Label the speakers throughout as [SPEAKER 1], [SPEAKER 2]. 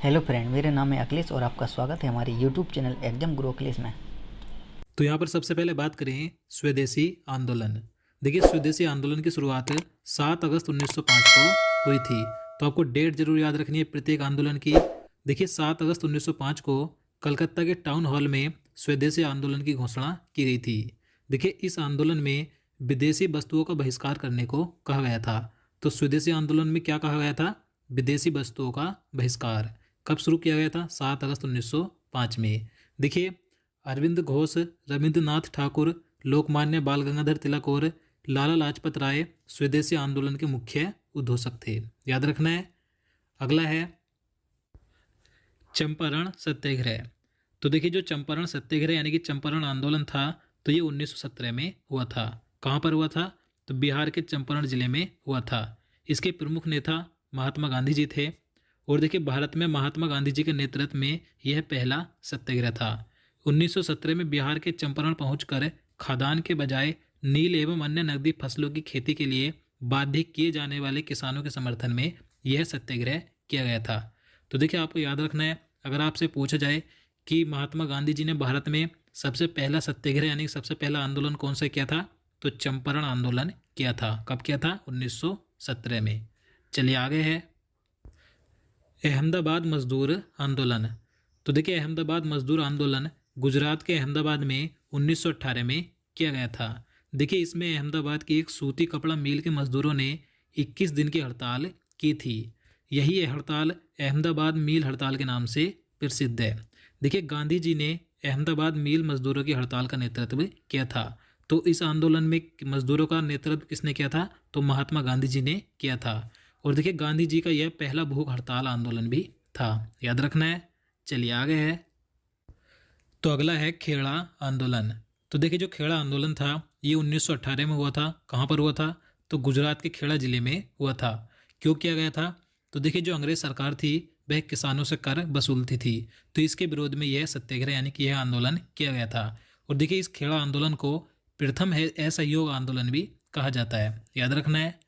[SPEAKER 1] Hello friend, मेरा नाम है अखिलेश और आपका स्वागत है हमारे यूट्यूब चैनल एग्जाम गुरु अखिलेश में।
[SPEAKER 2] तो यहाँ पर सबसे पहले बात करें स्वदेशी आंदोलन। देखिए, स्वदेशी आंदोलन की शुरुआत 7 अगस्त 1905 को हुई थी। तो आपको डेट जरूर याद रखनी है प्रत्येक आंदोलन की। देखिए, 7 अगस्त 1905 को कलकत्ता के टाउन हॉल में स्वदेशी आंदोलन की घोषणा की गई थी। देखिए, इस आंदोलन में विदेशी वस्तुओं का बहिष्कार करने को कहा गया था। तो स्वदेशी आंदोलन में क्या कहा गया था? विदेशी वस्तुओं का बहिष्कार। कब शुरू किया गया था? 7 अगस्त 1905 में। देखिए, अरविंद घोष, रविंद्रनाथ ठाकुर, लोकमान्य बाल गंगाधर तिलक और लाला लाजपत राय स्वदेशी आंदोलन के मुख्य उद्घोषक थे। याद रखना है। अगला है चंपारण सत्याग्रह। तो देखिए, जो चंपारण सत्याग्रह यानी कि चंपारण आंदोलन था, तो ये 1917 में हुआ था। कहाँ पर हुआ था? तो बिहार के चंपारण जिले में हुआ था। इसके प्रमुख नेता महात्मा गांधी जी थे। और देखिए, भारत में महात्मा गांधी जी के नेतृत्व में यह पहला सत्याग्रह था। 1917 में बिहार के चंपारण पहुंचकर खादान के बजाय नील एवं अन्य नकदी फसलों की खेती के लिए बाध्य किए जाने वाले किसानों के समर्थन में यह सत्याग्रह किया गया था। तो देखिए, आपको याद रखना है, अगर आपसे पूछा जाए कि महात्मा गांधी जी ने भारत में सबसे पहला सत्याग्रह यानी सबसे पहला आंदोलन कौन सा किया था, तो चंपारण आंदोलन किया था। कब किया था? 1917 में। चलिए आगे है अहमदाबाद मजदूर आंदोलन। तो देखिए, अहमदाबाद मजदूर आंदोलन गुजरात के अहमदाबाद में 1918 में किया गया था। देखिए, इसमें अहमदाबाद की एक सूती कपड़ा मिल के मजदूरों ने 21 दिन की हड़ताल की थी। यही हड़ताल अहमदाबाद मिल हड़ताल के नाम से प्रसिद्ध है। देखिए, गांधी जी ने अहमदाबाद मिल मजदूरों की हड़ताल का नेतृत्व किया था। तो इस आंदोलन में मजदूरों का नेतृत्व किसने किया था? तो महात्मा गांधी जी ने किया था। और देखिए, गांधी जी का यह पहला भूख हड़ताल आंदोलन भी था। याद रखना है। चलिए आगे है। तो अगला है खेड़ा आंदोलन। तो देखिए, जो खेड़ा आंदोलन था ये 1918 में हुआ था। कहाँ पर हुआ था? तो गुजरात के खेड़ा जिले में हुआ था। क्यों किया गया था? तो देखिए, जो अंग्रेज सरकार थी वह किसानों से कर वसूलती थी। तो इसके विरोध में यह सत्याग्रह यानी कि यह आंदोलन किया गया था। और देखिए, इस खेड़ा आंदोलन को प्रथम है असहयोग आंदोलन भी कहा जाता है। याद रखना है।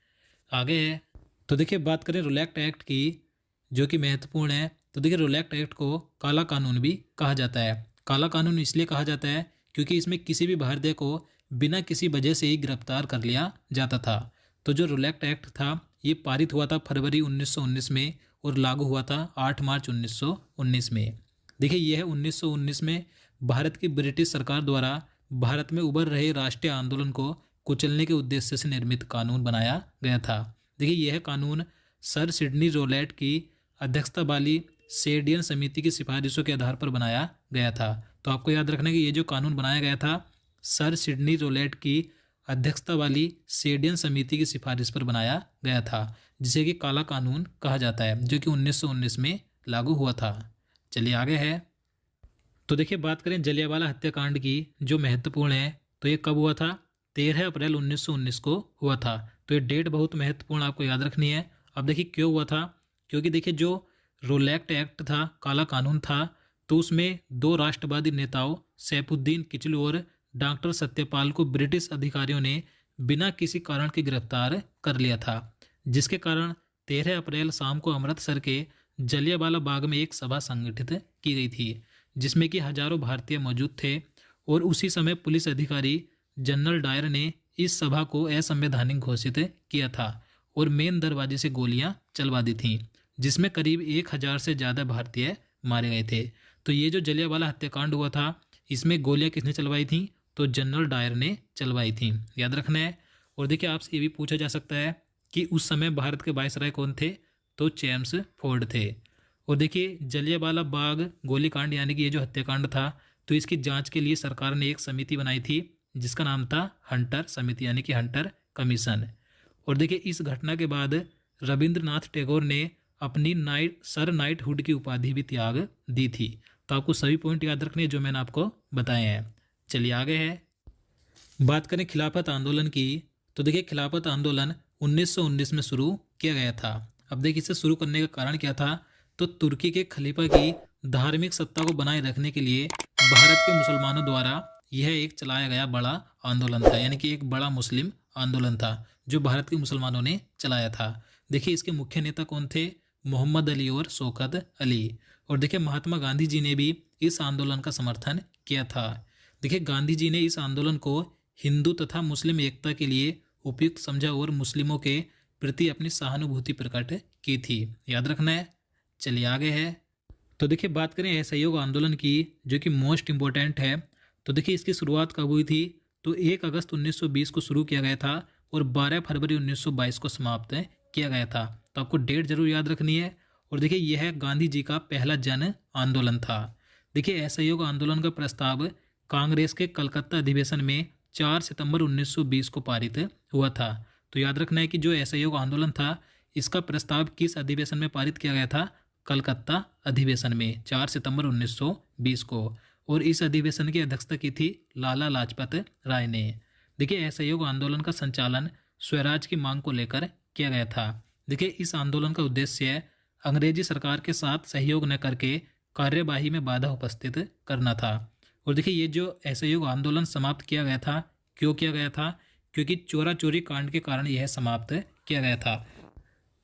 [SPEAKER 2] आगे है। तो देखिए, बात करें रोलैक्ट एक्ट की, जो कि महत्वपूर्ण है। तो देखिए, रोलैक्ट एक्ट को काला कानून भी कहा जाता है। काला कानून इसलिए कहा जाता है क्योंकि इसमें किसी भी भारतीय को बिना किसी वजह से ही गिरफ्तार कर लिया जाता था। तो जो रोलैक्ट एक्ट था ये पारित हुआ था फरवरी 1919 में और लागू हुआ था 8 मार्च 1919 में। देखिए, यह 1919 में भारत की ब्रिटिश सरकार द्वारा भारत में उभर रहे राष्ट्रीय आंदोलन को कुचलने के उद्देश्य से निर्मित कानून बनाया गया था। देखिए, यह कानून सर सिडनी रोलेट की अध्यक्षता वाली सेडियन समिति की सिफारिशों के आधार पर बनाया गया था। तो आपको याद रखना है कि ये जो कानून बनाया गया था सर सिडनी रोलेट की अध्यक्षता वाली सेडियन समिति की सिफारिश पर बनाया गया था, जिसे कि काला कानून कहा जाता है, जो कि 1919 में लागू हुआ था। चलिए आगे है। तो देखिए, बात करें जलियांवाला हत्याकांड की, जो महत्वपूर्ण है। तो ये कब हुआ था? 13 अप्रैल 1919 को हुआ था। तो ये डेट बहुत महत्वपूर्ण आपको याद रखनी है। अब देखिए, क्यों हुआ था? क्योंकि देखिए, जो रोलैक्ट एक्ट था, काला कानून था, तो उसमें दो राष्ट्रवादी नेताओं सैफुद्दीन किचलू और डॉक्टर सत्यपाल को ब्रिटिश अधिकारियों ने बिना किसी कारण के गिरफ्तार कर लिया था, जिसके कारण 13 अप्रैल शाम को अमृतसर के जलियांवाला बाग में एक सभा संगठित की गई थी, जिसमें कि हजारों भारतीय मौजूद थे। और उसी समय पुलिस अधिकारी जनरल डायर ने इस सभा को असंवैधानिक घोषित किया था और मेन दरवाजे से गोलियां चलवा दी थीं, जिसमें करीब 1000 से ज़्यादा भारतीय मारे गए थे। तो ये जो जलियांवाला हत्याकांड हुआ था इसमें गोलियां किसने चलवाई थीं? तो जनरल डायर ने चलवाई थी। याद रखना है। और देखिए, आपसे ये भी पूछा जा सकता है कि उस समय भारत के वायसराय कौन थे? तो जेम्स फोर्ड थे। और देखिए, जलियांवाला बाग गोलीकांड यानी कि ये जो हत्याकांड था, तो इसकी जांच के लिए सरकार ने एक समिति बनाई थी जिसका नाम था हंटर समिति यानी कि हंटर कमीशन। और देखिए, इस घटना के बाद रविंद्रनाथ टैगोर ने अपनी नाइटहुड की उपाधि भी त्याग दी थी। तो आपको सभी पॉइंट याद रखने जो मैंने आपको बताए हैं। चलिए आगे है। बात करें खिलाफत आंदोलन की, तो देखिए, खिलाफत आंदोलन 1919 में शुरू किया गया था। अब देखिए, इसे शुरू करने का कारण क्या था? तो तुर्की के खलीफा की धार्मिक सत्ता को बनाए रखने के लिए भारत के मुसलमानों द्वारा यह एक चलाया गया बड़ा आंदोलन था, यानी कि एक बड़ा मुस्लिम आंदोलन था जो भारत के मुसलमानों ने चलाया था। देखिए, इसके मुख्य नेता कौन थे? मोहम्मद अली और शौकत अली। और देखिए महात्मा गांधी जी ने भी इस आंदोलन का समर्थन किया था। देखिए गांधी जी ने इस आंदोलन को हिंदू तथा मुस्लिम एकता के लिए उपयुक्त समझा और मुस्लिमों के प्रति अपनी सहानुभूति प्रकट की थी। याद रखना है। चलिए आगे है। तो देखिए बात करें असहयोग आंदोलन की, जो कि मोस्ट इम्पोर्टेंट है। तो देखिए इसकी शुरुआत कब हुई थी? तो 1 अगस्त 1920 को शुरू किया गया था और 12 फरवरी 1922 को समाप्त किया गया था। तो आपको डेट जरूर याद रखनी है। और देखिए यह गांधी जी का पहला जन आंदोलन था। देखिए असहयोग आंदोलन का प्रस्ताव कांग्रेस के कलकत्ता अधिवेशन में 4 सितंबर 1920 को पारित हुआ था। तो याद रखना है कि जो असहयोग आंदोलन था, इसका प्रस्ताव किस अधिवेशन में पारित किया गया था? कलकत्ता अधिवेशन में 4 सितंबर 1920 को। और इस अधिवेशन की अध्यक्षता की थी लाला लाजपत राय ने। देखिए असहयोग आंदोलन का संचालन स्वराज की मांग को लेकर किया गया था। देखिए इस आंदोलन का उद्देश्य अंग्रेजी सरकार के साथ सहयोग न करके कार्यवाही में बाधा उपस्थित करना था। और देखिए ये जो असहयोग आंदोलन समाप्त किया गया था, क्यों किया गया था? क्योंकि चोरा चोरी कांड के कारण यह समाप्त किया गया था।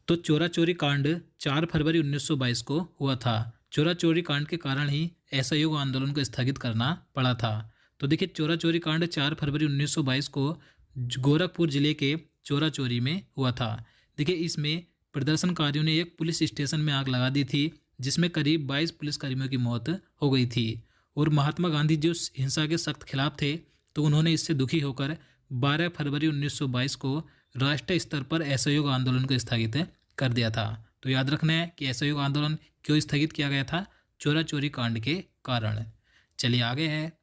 [SPEAKER 2] तो चोरा चोरी कांड 4 फरवरी 1922 को हुआ था। चोरा चोरी कांड के कारण ही असहयोग आंदोलन को स्थगित करना पड़ा था। तो देखिए चोरा चोरी कांड 4 फरवरी 1922 को गोरखपुर जिले के चोरा चोरी में हुआ था। देखिए इसमें प्रदर्शनकारियों ने एक पुलिस स्टेशन में आग लगा दी थी, जिसमें करीब 22 पुलिसकर्मियों की मौत हो गई थी। और महात्मा गांधी जो हिंसा के सख्त खिलाफ थे, तो उन्होंने इससे दुखी होकर 12 फरवरी 1922 को राष्ट्रीय स्तर पर असहयोग आंदोलन को स्थगित कर दिया था। तो याद रखना है कि असहयोग आंदोलन क्यों स्थगित किया गया था? चोरा चोरी कांड के कारण। चलिए आगे है।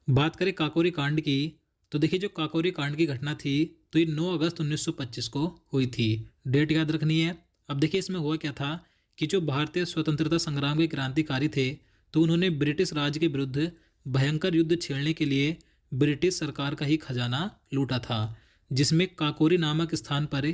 [SPEAKER 2] बात करें काकोरी कांड की, तो देखिए जो काकोरी कांड की घटना थी, तो ये 9 अगस्त 1925 को हुई थी। डेट याद रखनी है। अब देखिए इसमें हुआ क्या था कि जो भारतीय स्वतंत्रता संग्राम के क्रांतिकारी थे, तो उन्होंने ब्रिटिश राज के विरुद्ध भयंकर युद्ध छेड़ने के लिए ब्रिटिश सरकार का ही खजाना लूटा था, जिसमें काकोरी नामक स्थान पर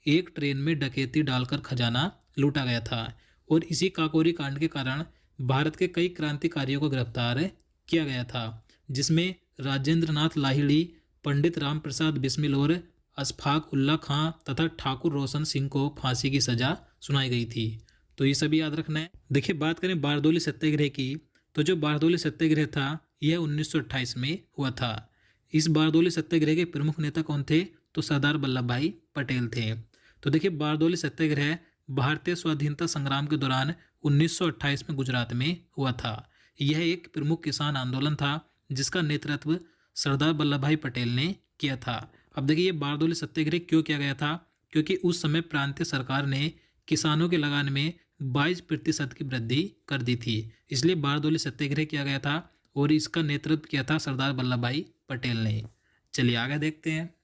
[SPEAKER 2] एक ट्रेन में डकैती डालकर खजाना लूटा गया था। और इसी काकोरी कांड के कारण भारत के कई क्रांतिकारियों को गिरफ्तार किया गया था, जिसमें राजेंद्र नाथ लाहिड़ी, पंडित राम प्रसाद बिस्मिल और अशफाक उल्ला खां तथा ठाकुर रोशन सिंह को फांसी की सजा सुनाई गई थी। तो ये सभी याद रखना है। देखिए बात करें बारदोली सत्याग्रह की, तो जो बारदोली सत्याग्रह था यह 1928 में हुआ था। इस बारदोली सत्याग्रह के प्रमुख नेता कौन थे? तो सरदार वल्लभ भाई पटेल थे। तो देखिए बारदोली सत्याग्रह भारतीय स्वाधीनता संग्राम के दौरान 1928 में गुजरात में हुआ था। यह एक प्रमुख किसान आंदोलन था, जिसका नेतृत्व सरदार वल्लभ भाई पटेल ने किया था। अब देखिए ये बारदोली सत्याग्रह क्यों किया गया था? क्योंकि उस समय प्रांतीय सरकार ने किसानों के लगान में 22% की वृद्धि कर दी थी, इसलिए बारदोली सत्याग्रह किया गया था और इसका नेतृत्व किया था सरदार वल्लभ भाई पटेल ने। चलिए आगे देखते हैं।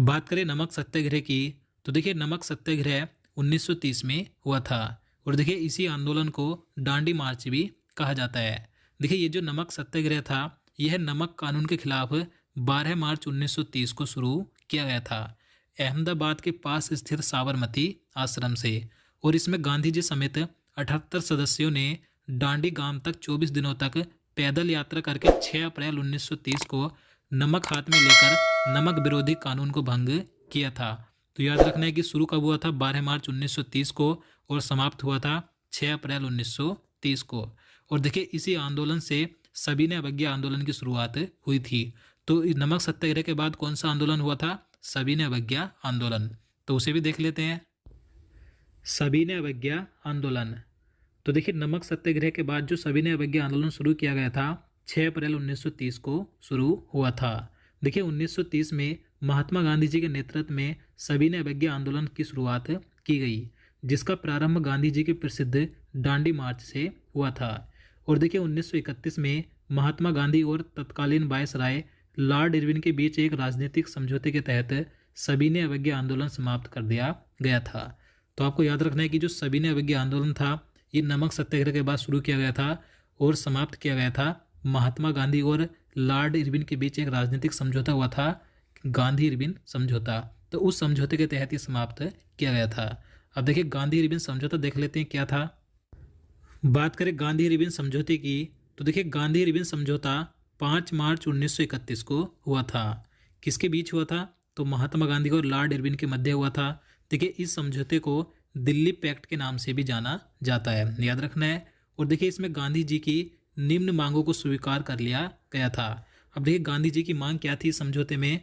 [SPEAKER 2] बात करें नमक सत्याग्रह की, तो देखिए नमक सत्याग्रह 1930 में हुआ था और देखिए इसी आंदोलन को डांडी मार्च भी कहा जाता है। देखिए ये जो नमक सत्याग्रह था, यह नमक कानून के खिलाफ 12 मार्च 1930 को शुरू किया गया था, अहमदाबाद के पास स्थित साबरमती आश्रम से। और इसमें गांधी जी समेत 78 सदस्यों ने डांडी गांव तक 24 दिनों तक पैदल यात्रा करके 6 अप्रैल 1930 को नमक हाथ में लेकर नमक विरोधी कानून को भंग किया था। तो याद रखना है कि शुरू कब हुआ था? 12 मार्च 1930 को और समाप्त हुआ था 6 अप्रैल 1930 को। और देखिए इसी आंदोलन से सविनय अवज्ञा आंदोलन की शुरुआत हुई थी। तो नमक सत्याग्रह के बाद कौन सा आंदोलन हुआ था? सविनय अवज्ञा आंदोलन। तो उसे भी देख लेते हैं। सविनय अवज्ञा आंदोलन। तो देखिए नमक सत्याग्रह के बाद जो सविनय अवज्ञा आंदोलन शुरू किया गया था 6 अप्रैल 1930 को शुरू हुआ था। देखिए 1930 में महात्मा गांधी जी के नेतृत्व में सविनय अवज्ञा आंदोलन की शुरुआत की गई, जिसका प्रारंभ गांधी जी के प्रसिद्ध डांडी मार्च से हुआ था। और देखिए 1931 में महात्मा गांधी और तत्कालीन वायसराय लॉर्ड इरविन के बीच एक राजनीतिक समझौते के तहत सविनय अवज्ञा आंदोलन समाप्त कर दिया गया था। तो आपको याद रखना है कि जो सविनय अवज्ञा आंदोलन था, ये नमक सत्याग्रह के बाद शुरू किया गया था और समाप्त किया गया था महात्मा गांधी और लॉर्ड इरविन के बीच एक राजनीतिक समझौता हुआ था, गांधी इरविन समझौता। तो उस समझौते के तहत ये समाप्त किया गया था। अब देखिए गांधी इरविन समझौता देख लेते हैं क्या था। बात करें गांधी इरविन समझौते की, तो देखिए गांधी इरविन समझौता 5 मार्च 1931 को हुआ था। किसके बीच हुआ था? तो महात्मा गांधी और लॉर्ड इरविन के मध्य हुआ था। देखिए इस समझौते को दिल्ली पैक्ट के नाम से भी जाना जाता है, याद रखना है। और देखिए इसमें गांधी जी की निम्न मांगों को स्वीकार कर लिया गया था। अब देखिए गांधी जी की मांग क्या थी समझौते में,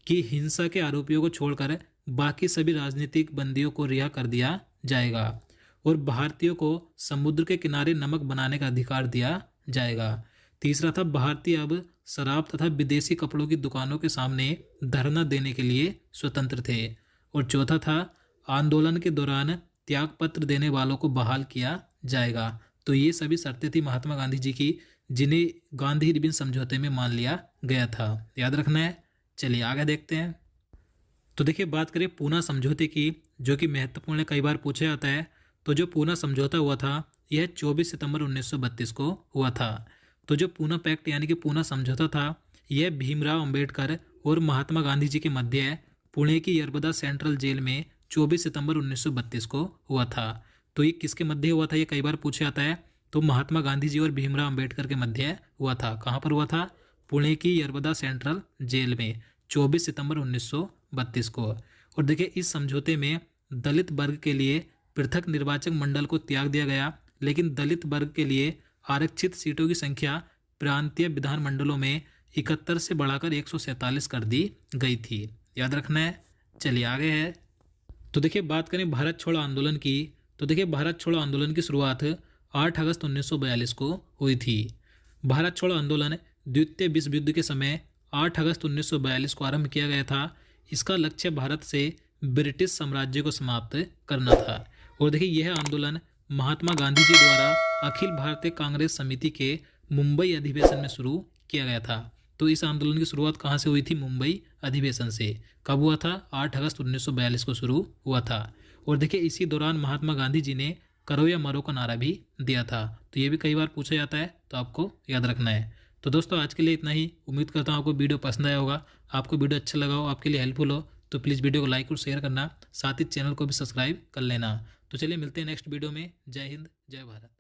[SPEAKER 2] कि हिंसा के आरोपियों को छोड़कर बाकी सभी राजनीतिक बंदियों को रिहा कर दिया जाएगा और भारतीयों को समुद्र के किनारे नमक बनाने का अधिकार दिया जाएगा। तीसरा था, भारतीय अब शराब तथा विदेशी कपड़ों की दुकानों के सामने धरना देने के लिए स्वतंत्र थे। और चौथा था, आंदोलन के दौरान त्यागपत्र देने वालों को बहाल किया जाएगा। तो ये सभी शर्तें थी महात्मा गांधी जी की, जिन्हें गांधी रिबन समझौते में मान लिया गया था, याद रखना है। चलिए आगे देखते हैं। तो देखिए बात करें पूना समझौते की, जो कि महत्वपूर्ण है, कई बार पूछा जाता है। तो जो पूना समझौता हुआ था यह 24 सितंबर 1932 को हुआ था। तो जो पूना पैक्ट यानी कि पूना समझौता था, यह भीमराव अंबेडकर और महात्मा गांधी जी के मध्य पुणे की यरबदा सेंट्रल जेल में 24 सितंबर 1932 को हुआ था। तो ये किसके मध्य हुआ था, ये कई बार पूछा जाता है। तो महात्मा गांधी जी और भीमराव अंबेडकर के मध्य हुआ था। कहाँ पर हुआ था? पुणे की यरबदा सेंट्रल जेल में 24 सितंबर 1932 को। और देखिए इस समझौते में दलित वर्ग के लिए पृथक निर्वाचक मंडल को त्याग दिया गया, लेकिन दलित वर्ग के लिए आरक्षित सीटों की संख्या प्रांतीय विधानमंडलों में 71 से बढ़ाकर 147 कर दी गई थी, याद रखना है। चलिए आगे है। तो देखिए बात करें भारत छोड़ो आंदोलन की। तो देखिए भारत छोड़ो आंदोलन की शुरुआत 8 अगस्त 1942 को हुई थी। भारत छोड़ो आंदोलन द्वितीय विश्व युद्ध के समय 8 अगस्त 1942 को आरंभ किया गया था। इसका लक्ष्य भारत से ब्रिटिश साम्राज्य को समाप्त करना था। और देखिए यह आंदोलन महात्मा गांधी जी द्वारा अखिल भारतीय कांग्रेस समिति के मुंबई अधिवेशन में शुरू किया गया था। तो इस आंदोलन की शुरुआत कहाँ से हुई थी? मुंबई अधिवेशन से। कब हुआ था? 8 अगस्त 1942 को शुरू हुआ था। और देखिए इसी दौरान महात्मा गांधी जी ने करो या मरो का नारा भी दिया था। तो ये भी कई बार पूछा जाता है, तो आपको याद रखना है। तो दोस्तों आज के लिए इतना ही। उम्मीद करता हूँ आपको वीडियो पसंद आया होगा। आपको वीडियो अच्छा लगा हो, आपके लिए हेल्पफुल हो, तो प्लीज़ वीडियो को लाइक और शेयर करना, साथ ही चैनल को भी सब्सक्राइब कर लेना। तो चलिए मिलते हैं नेक्स्ट वीडियो में। जय हिंद, जय भारत।